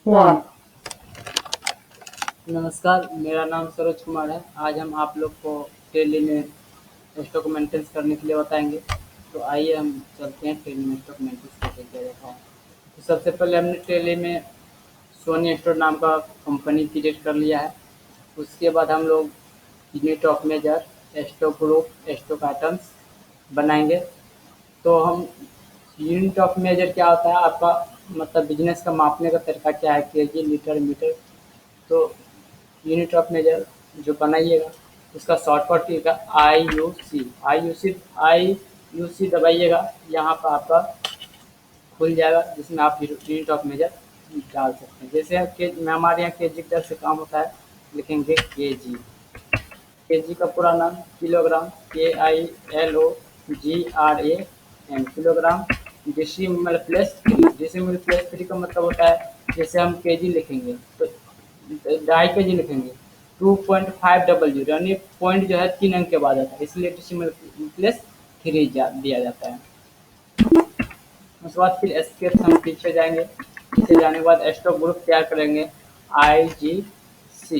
One. नमस्कार, मेरा नाम सरोज कुमार है। आज हम आप लोग को टेली में स्टॉक मेंटेनेंस करने के लिए बताएंगे। तो आइए हम चलते हैं टेली में स्टॉक मेंटेनेंस कैसे किया जाता है। तो सबसे पहले हमने टेली में सोनी स्टोर नाम का कंपनी क्रिएट कर लिया है। उसके बाद हम लोग unit of measure, stock group, stock items बनाएंगे। तो हम यूनिट ऑफ मेजर क्या होता है, आपका मतलब बिजनेस का मापने का तरीका क्या है, केजी, लीटर, मीटर। तो यूनिट ऑफ मेजर जो बनाइएगा उसका शॉर्टकट कीजिएगा IUC। आई यू सी दबाइएगा, यहाँ पर आपका खुल जाएगा जिसमें आप यूनिट ऑफ मेजर डाल सकते हैं। जैसे हमारे यहाँ केजी की दर से काम होता है, लिखेंगे केजी। केजी का पूरा नाम kilogram, KILOGRAM, kilogram. Decimal plus three, decimal plus three का मतलब होता है जैसे हम केजी लिखेंगे तो 2.5 केजी लिखेंगे 2.500, यानी पॉइंट जो है 3 अंक के बाद आता है, इसलिए डेसिमल प्लस थ्री दिया जाता है। उसके बाद फिर एस्केप से हम पीछे जाएंगे। पीछे जाने के बाद स्टॉक ग्रुप तैयार करेंगे। आई जी सी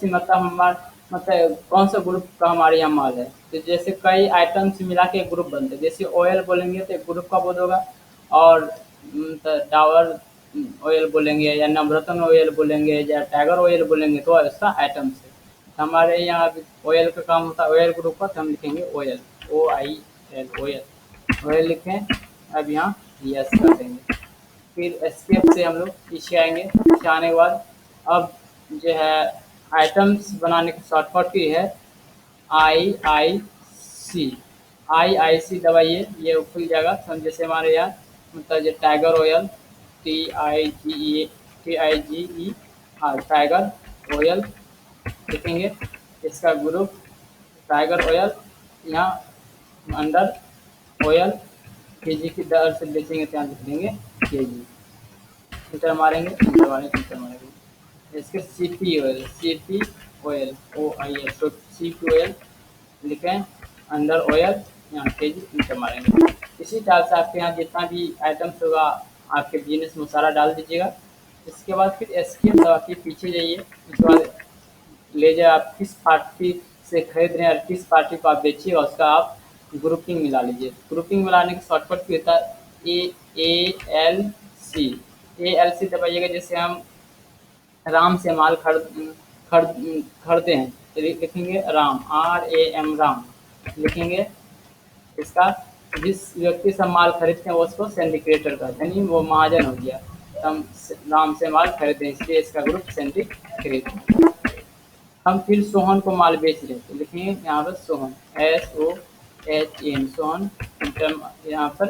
मतलब हमारा मतलब कौन सा ग्रुप का हमारे यहाँ माल है। तो जैसे कई आइटम्स मिला के एक ग्रुप बनते हैं। जैसे ऑयल बोलेंगे तो एक ग्रुप का बोध होगा, और तो डाबर ऑयल बोलेंगे या नवरत्न ऑयल बोलेंगे या टाइगर ऑयल बोलेंगे तो उसका आइटम्स है। हमारे यहाँ ऑयल का काम होता है, ऑयल ग्रुप का, तो हम लिखेंगे ऑयल, OIL, ऑयल। ऑयल लिखें। अब यहाँ यस कर देंगे। फिर एस्केप से हम लोग पीछे आएंगे। पीछे आने के बाद अब जो है आइटम्स बनाने की शॉर्टकट की है IIC। IIC दबाइए, ये खुल जाएगा। तो हम जैसे हमारे यहाँ मतलब जो टाइगर ऑयल, TIGE, हाँ टाइगर ऑयल लिखेंगे। इसका ग्रुप टाइगर ऑयल, यहाँ अंडर ऑयल केजी की दर से बेचेंगे तो यहाँ लिख देंगे केजी। इंटर मारेंगे, इंटर मारेंगे, इंटर मारेंगे। इसके CP ऑयल, OIL, तो CP ऑयल लिखें, अंडर ऑयल, यहाँ केजी, इंटर मारेंगे। इसी तरह से आपके यहाँ जितना भी आइटम्स होगा आपके बिजनेस में सारा डाल दीजिएगा। इसके बाद फिर एस्केप दबा के पीछे जाइए। उसके बाद ले जाए आप किस पार्टी से खरीद रहे हैं और किस पार्टी को आप बेचिएगा उसका आप ग्रुपिंग मिला लीजिए। ग्रुपिंग मिलाने का शॉर्टकट भी होता है ALC दबाइएगा। जैसे हम राम से माल खरीदे हैं तो लिखेंगे राम, RAM, राम लिखेंगे। इसका जिस व्यक्ति से हम माल खरीदते हैं वो उसको सिंडिकेटर कहते हैं, यानी वो महाजन हो गया। तो हम राम से माल खरीदते हैं इसलिए इसका ग्रुप सिंडिकेट। हम फिर सोहन को माल बेच रहे थे, लिखेंगे यहाँ पर सोहन, SOHN, सोहन। इंटर, यहाँ पर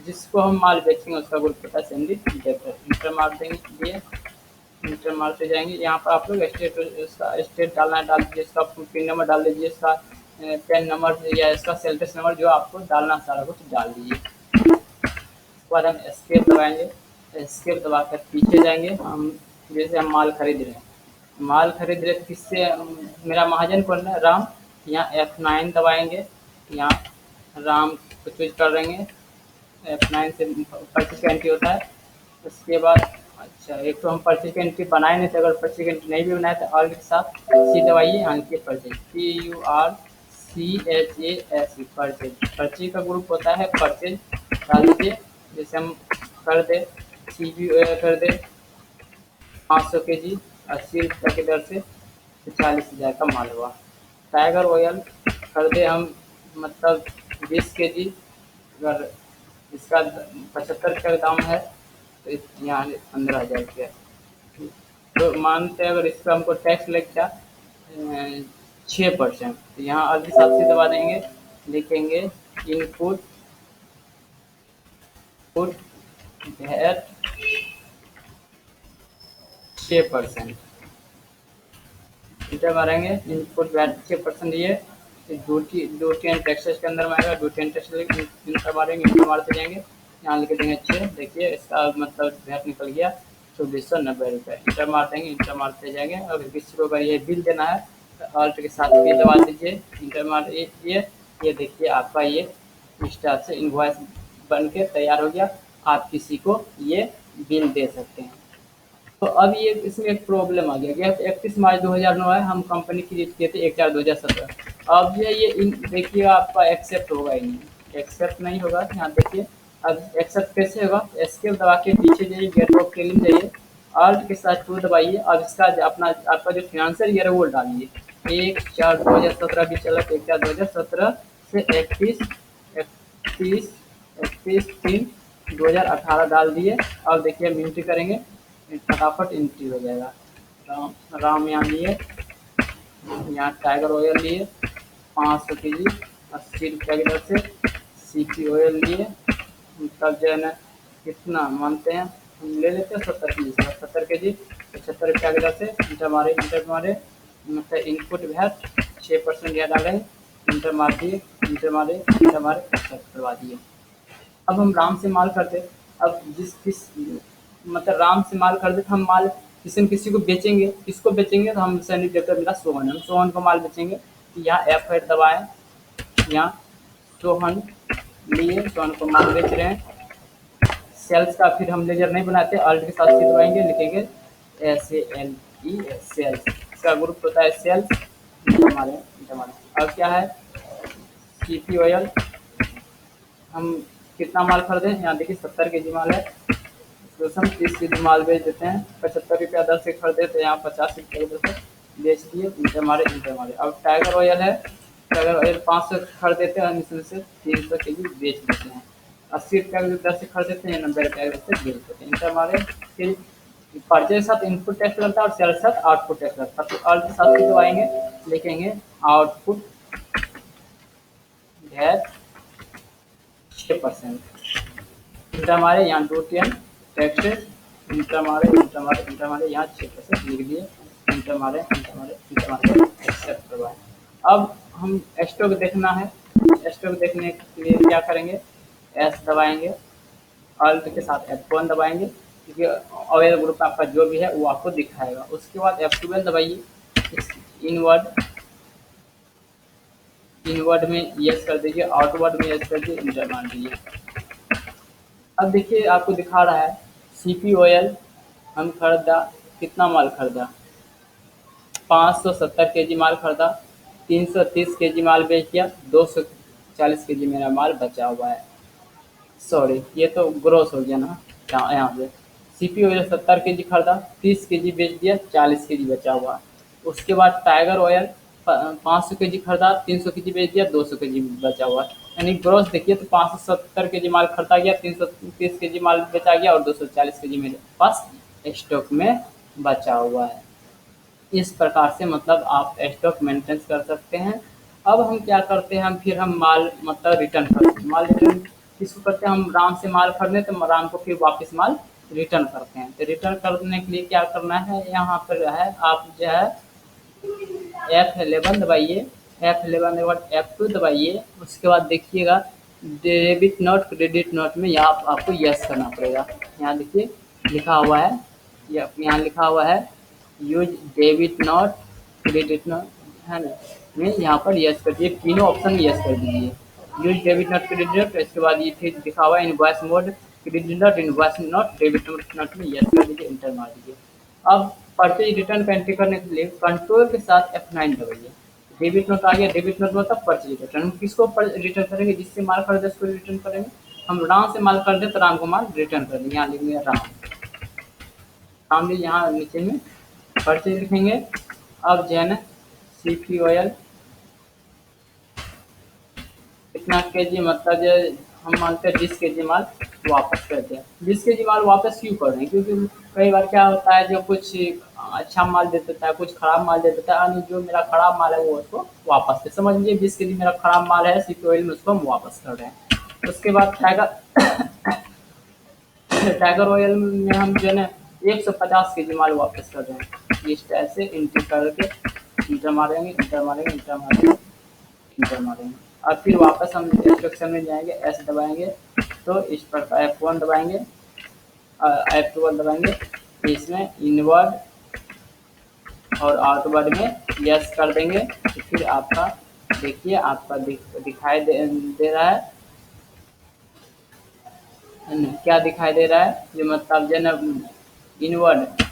जिसको हम माल बेचेंगे उसका ग्रुप पता है सिंडिकेटर। इंटर मार देंगे, ये इंटर मारते जाएंगे। यहाँ पर आप लोग स्टेट, उसका स्टेट डालना है डाल दीजिए, इसका पिन नंबर डाल दीजिए, इसका पेन नंबर या इसका सेल्टस नंबर जो आपको डालना सारा कुछ डाल दीजिए। उसके बाद हम एस्केप दबाएंगे। एस्केप दबाकर पीछे जाएंगे। हम जैसे हम माल खरीद रहे हैं, माल खरीद रहे तो किससे, मेरा महाजन कौन है, राम। यहाँ F9 दबाएंगे, यहाँ राम को चूज कर देंगे। F9 से परचेज का एंट्री होता है। उसके बाद अच्छा, एक तो हम परचेज का एंट्री बनाए नहीं थे, अगर परचेज का एंट्री नहीं भी बनाए तो ऑल के साथ सी दबाइए, यहाँ लिखिए परचेज, PURCHASE, परचेज। परचेज का ग्रुप होता है परचेज, डाल दीजिए। जैसे हम कर दे CB कर दे 500 केजी 80 रुपये की दर से, तो 40,000 का माल हुआ। टाइगर ऑयल खरीदे हम मतलब 20 केजी, अगर इसका 75 का दाम है तो यहाँ 15,000 रुपया। तो मानते हैं अगर इसका हमको टैक्स लग गया 6%, तो यहाँ अभी साथ से दबा देंगे, लिखेंगे इनपुट वैट 6%। इंटर मारेंगे, इनपुट वैट 6% ये ड्यूटी एंड टैक्सेस के अंदर में आएगा। ड्यूटी एंड टैक्सेस इंटर मारेंगे, इंटर मारते जाएंगे, यहाँ लिख देंगे 6। देखिए इसका मतलब वैट निकल गया 2,490 रुपये। इंटर मार देंगे, इंटर मारते जाएंगे। अगर किसी को अगर ये बिल देना है तो ऑल्ट के साथ भी दबा दीजिए, इंटर मार ये देखिए आपका ये इस टाइप से इनवॉइस बन के तैयार हो गया। आप किसी को ये बिल दे सकते हैं। तो अब ये इसमें एक प्रॉब्लम आ गया कि 31 मार्च 2009 है, हम कंपनी क्रिएट किए थे 1/4/2017। अब ये देखिए आपका एक्सेप्ट होगा ही नहीं, एक्सेप्ट नहीं होगा। यहाँ देखिए अब एक्सेप्ट कैसे होगा, एस्केप दबा के पीछे जाइए, गेट ऑफ क्लिन जाइए, ऑल्ट के साथ 2 दबाइए और इसका अपना आपका जो फाइनेंशियल ईयर है वो डालिए। 1/4/2017 भी चला, 1/4/2017 से 31/3/2018 डाल दिए। और देखिए हम एंट्री करेंगे, फटाफट एंट्री हो जाएगा। राम राम यहाँ लिए, यहाँ टाइगर ऑयल लिए 500 के जी 80 रुपये की दर से। सीपी ऑयल लिए, तब जो है ना कितना मानते हैं, हम ले लेते हैं 70 के जी 75 रुपये की दर से। इंटर मारे मतलब इनपुट वैट 6% यह डालें, इंटर मार दिए, इंटर मारे एक्सेप्ट करवा दिए। अब हम राम से माल करते, अब जिस किस मतलब राम से माल खरीदे तो हम माल किसी न किसी को बेचेंगे, किसको बेचेंगे, तो हम सैनिक डेप्टर मिला सोहन, हम सोहन को माल बेचेंगे। यहाँ F8 दबाएं, यहाँ सोहन लिए, सोहन को माल बेच रहे हैं। सेल्स का फिर हम लेजर नहीं बनाते, अल्ट के साथ सी दबाएंगे, लिखेंगे SALE सेल्स, इसका ग्रुप होता है सेल्स। हमारे अब क्या है सीपी ऑयल, हम कितना माल खरीदे, यहाँ देखिए 70 के जी माल है, तो हम 30 के जी माल बेच देते हैं। 75 रुपया दर से खरीदे तो यहाँ 50 रुपये की दर से बेच दिए, इंटर मारे। अब टाइगर ऑयल है, टाइगर ऑयल 500 खरीदेते हैं, हम इसमें से 300 के जी बेच देते हैं। 80 रुपये की दर से खरीदेते हैं, 90 रुपये की दर से बेच देते हैं, इंटर मारे। फिर परचेज के साथ इनपुट टैक्स लगता है और सेल के साथ आउटपुट टैक्स लगता है। तो ऑल के साथ दबाएंगे, लिखेंगे आउटपुट भैट 6%, इंटर हमारे यहाँ 210 टैक्सेस, इंटर हमारे यहाँ 6% लिख दिए, इंटर हमारे एक्सेप्ट करवाएं। अब हम स्टॉक देखना है, स्टॉक देखने के लिए क्या करेंगे, एस दबाएंगे, अल्ट के साथ F1 दबाएंगे, क्योंकि ऑयल ग्रुप आपका जो भी है वो आपको दिखाएगा। उसके बाद F12 दबाइए, इनवर्ड में यस कर दीजिए, आउटवर्ड में यस कर दीजिए, इंटर मान दीजिए। अब देखिए आपको दिखा रहा है सीपी ऑयल हम खरीदा, कितना माल खरीदा, 570 के जी माल खरीदा, 330 के जी माल बेच दिया, 240 के जी मेरा माल बचा हुआ है। सॉरी ये तो ग्रोस हो गया ना, यहाँ पे सीपी ऑयल 70 के जी खरीदा, 30 के जी बेच दिया, 40 के जी बचा हुआ। उसके बाद टाइगर ऑयल 500 के जी खरीदा, 300 के जी बेच दिया, 200 के जी बचा हुआ। यानी ग्रोस देखिए तो 570 के जी माल खरीदा गया, 330 के जी माल बेचा गया और 240 के जी मेरे पास स्टॉक में बचा हुआ है। इस प्रकार से मतलब आप स्टॉक मेंटेन कर सकते हैं। अब हम क्या करते हैं, फिर हम माल मतलब रिटर्न करते हैं। माल रिटर्न किसको करते हैं, हम राम से माल खरीदे तो राम को फिर वापस माल रिटर्न करते हैं। तो रिटर्न करने के लिए क्या करना है, यहाँ पर है आप जो है F11 दबाइए, F11 के बाद F2 दबाइए। उसके बाद देखिएगा डेबिट नोट क्रेडिट नोट में यहाँ आपको यस करना पड़ेगा। यहाँ देखिए लिखा हुआ है, यहाँ लिखा हुआ है use debit note credit note है ना, में यहाँ पर यस कर दीजिए, तीनों ऑप्शन यस कर दीजिए। Use debit note credit note, इसके बाद ये फिर लिखा हुआ है invoice mode credit note, invoice note debit note में यस कर दीजिए, इंटर मार दीजिए। अब परचेज रिटर्न का एंट्री करने के लिए कंट्रोल के साथ F9 दबाइए। डेबिट नोट आ गया, डेबिट नोट मतलब परचेज रिटर्न, हम किसको रिटर्न करेंगे, जिससे माल खरीदे उसको रिटर्न करेंगे। हम राम से माल खरीदे तो राम को माल रिटर्न कर देंगे, यहाँ लिखेंगे राम भी यहाँ नीचे में परचेज लिखेंगे। अब जो है ना सीपी ऑयल कितना के जी मतलब जो हम मानते हैं 20 के जी माल वापस करते हैं। 20 के जी माल वापस क्यों कर रहे हैं, क्योंकि कई बार क्या होता है जो कुछ अच्छा माल दे देता है, कुछ खराब माल दे देता है, यानी जो मेरा खराब माल है वो उसको वापस कर, समझ लीजिए 20 के जी मेरा खराब माल है सीपी ऑयल में, उसको हम वापस कर रहे हैं। उसके बाद टाइगर ऑयल में हम जो है ना 150 के जी माल वापस कर रहे हैं। इस टाइप से एंट्री करके इंटर मारेंगे, और फिर वापस हम इंस्ट्रक्शन में जाएंगे, एस दबाएंगे तो इस प्रकार F1 दबाएंगे, F12 दबाएंगे, इसमें इनवर्ड और आउटवर्ड में यस कर देंगे। तो फिर आपका देखिए आपका दिखाई दे रहा है क्या दिखाई दे रहा है, जो मतलब जो ना इनवर्ड